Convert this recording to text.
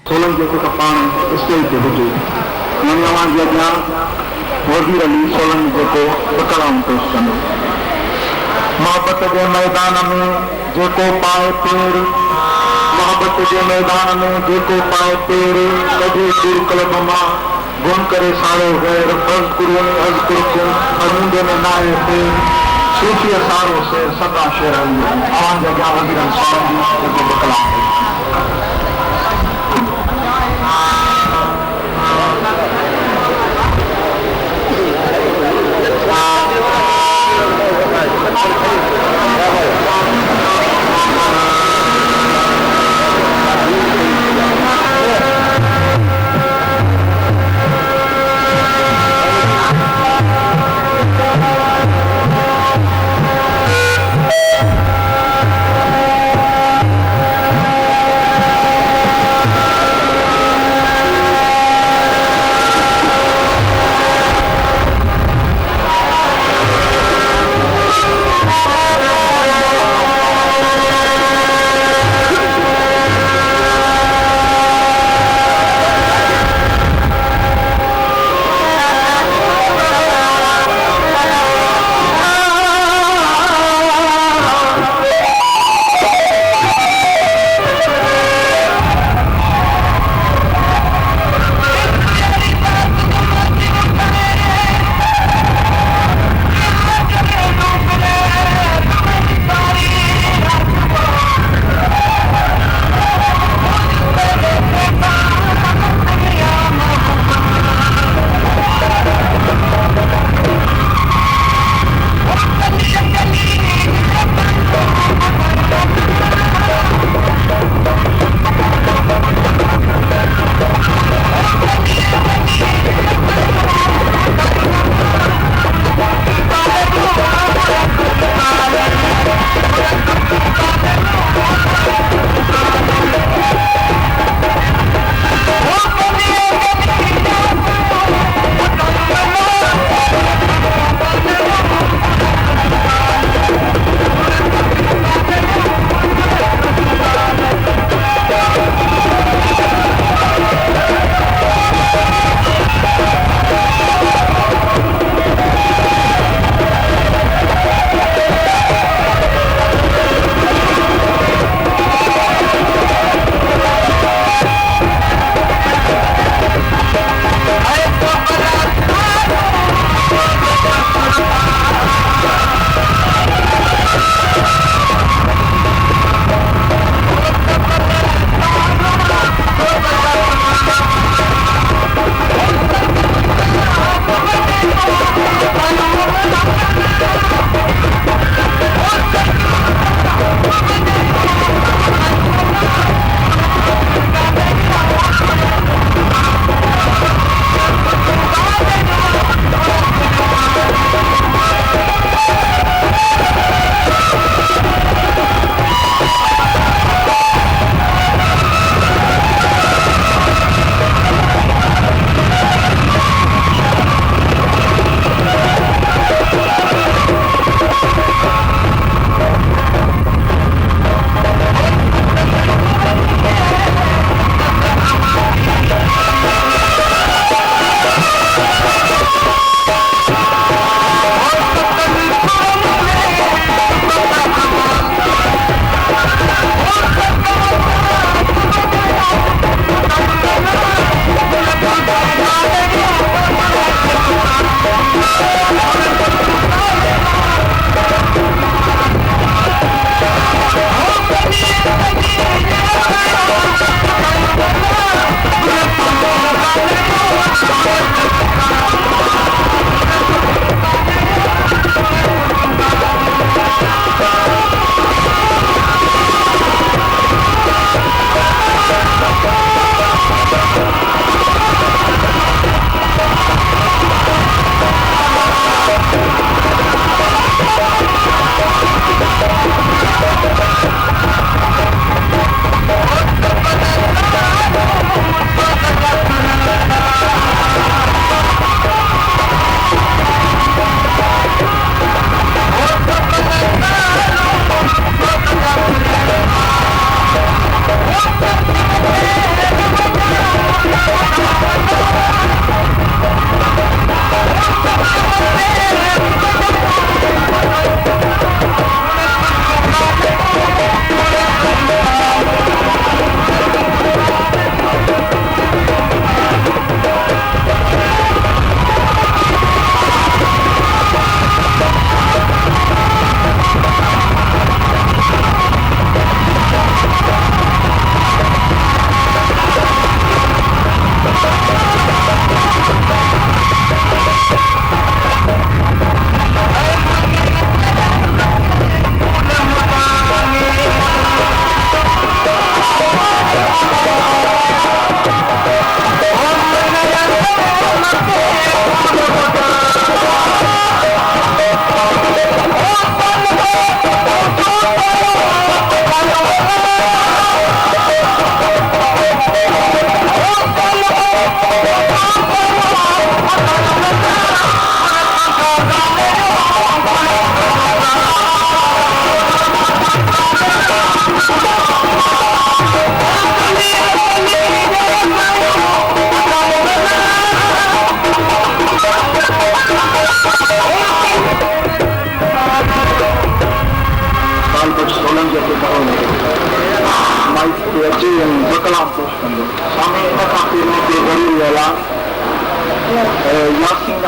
सोलन जेको त पाण स्टेज ते हुजे नौजवान जे अॻियां वज़ीर अली सोलन जेको कलाम पेश कंदो। मोहब्बत जे मैदान में जेको पाए पेर, मोहब्बत जे मैदान में जेको पाए पेर, कढे दिल कलब मां गुम करे सारो गैर, अज़कुरुनी अज़कुरुकुम अजूंदे में नाए पेर, सूफी सारो शेर सदा शेर आवाज़ जे अॻियां वज़ीर अली सोलन जी जेको कलाम पेश सोलन जेके करो माइक ते अचे ऐं बकलाम पेश कंदो साम्हूं इन खां पहिरियों के गरीब वाला यासीन